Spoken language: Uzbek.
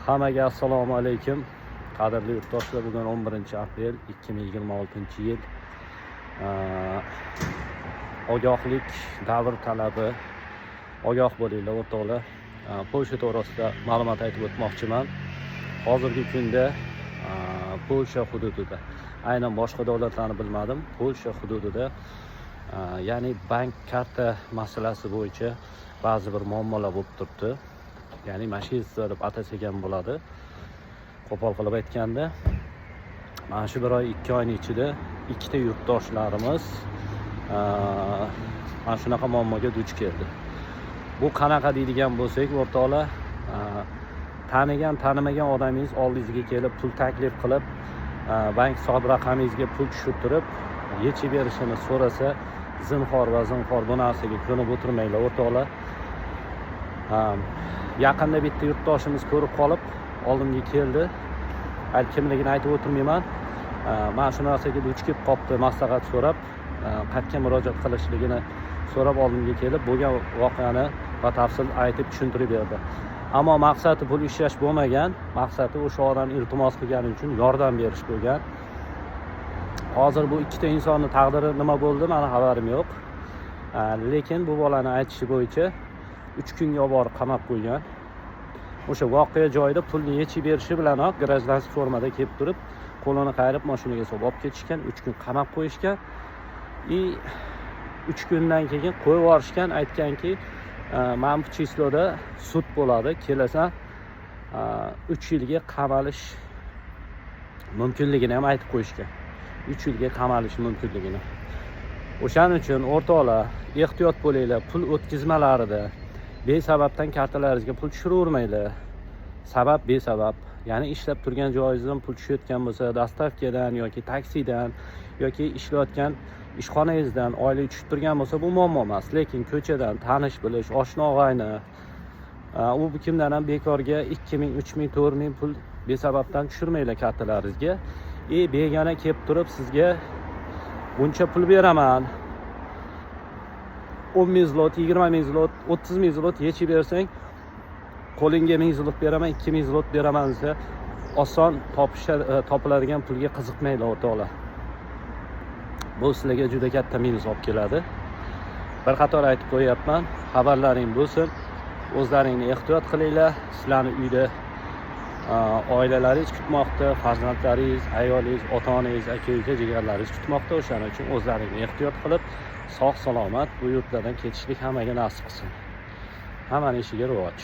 Hammaga assalomu alaykum. Qadrli yurtdoshlar, bugun 11-aprel 2026-yil. Ogohlik davr talabi. Ogoh bo'linglar o'rtoqlar. Polsha to'g'risida ma'lumot aytib o'tmoqchiman. Hozirgi kunda Polsha hududida, aynan boshqa davlatlarni bilmadim, Polsha hududida ya'ni bank karta masalasi bo'yicha ba'zi bir muammolar bo'lib turibdi. Ya'ni mashista deb atasak ham bo'ladi. Qo'pol qilib aytganda, mana shu 1 oy 2 oyning ichida ikkita yurtdoshlarimiz mana shunaqa muammoga duch keldi. Bu qanaqa deydigan bo'lsak, o'rtoqlar, tanimagan odamingiz oldingizga kelib pul taklif qilib, bank hisob raqamingizga pul tushirtirib, yechib berishini so'rasa, zinhor bu narsaga ko'nib o'tirmanglar o'rtoqlar. Yaqinda bitta yurtdoshimiz ko'rib qolib, oldimga keldi. Kimligini aytib o'tirmayman. Mana shu narsaga duch kelib qopti, maslahat so'rab, qayerga murojaat qilishligini so'rab oldimga kelib, bo'lgan voqeani batafsil aytib tushuntirib berdi. Ammo maqsadi pul ishlash bo'lmagan, maqsadi o'sha odam iltimos qilgani uchun yordam berish bo'lgan. Hozir bu ikkita insonning taqdiri nima bo'ldi, meni xabarim yo'q. Lekin bu bolani aytishi bo'yicha 3 kunga borib qamab qo'ygan. O'sha voqea joyida pulni yechib berishi bilanoq grajdanskiy formada kelib turib, qo'lini qayirib mashinaga solib olib ketishgan, 3 kun qamab qo'yishgan. 3 kundan keyin qo'yib yuborishgan, aytganki, mana bu chisloda sud bo'ladi, kelasan 3 yilga qamalish mumkinligini ham aytib qo'yishgan. 3 yilga qamalish mumkinligini. O'shaning uchun o'rtoqlar, ehtiyot bo'linglar, pul o'tkazmalarida besababdan kartalaringizga pul tushiravermanglar. Sabab besabab, ya'ni ishlab turgan joyingizdan pul tushayotgan bo'lsa, dastavkadan yoki taksidan yoki ishlayotgan ishxonangizdan oylik tushib turgan bo'lsa, bu muammo emas. Lekin ko'chadan tanish bilish, oshna og'ayni, u kimdan ham bekorga 2000, 3000, 4000 pul besababdan tushirmanglar kartalaringizga. Begona kelib turib sizga buncha pul beraman, 10.000 zlot, 20.000 zlot, 30.000 zlot yechib bersang, qo'lingga 1000 zlot beraman, 2000 zlot beraman desa, oson topiladigan pulga qiziqmanglar o'rtoqlar. Bu sizlarga juda katta minus olib keladi. Bir qator aytib qo'yapman, xabarlaring bo'lsin. O'zlaringni ehtiyot qilinglar. Sizlarni uyda oilalaringiz kutmoqda, farzandlaringiz, ayolingiz, ota-onangiz, aka-uka, jigarlaringiz kutmoqda. O'shaning uchun o'zlaringni ehtiyot qilib, sog' salomat bu yurtlardan ketishlik hammaga nasib qilsin. Hammaning ishiga rivoj.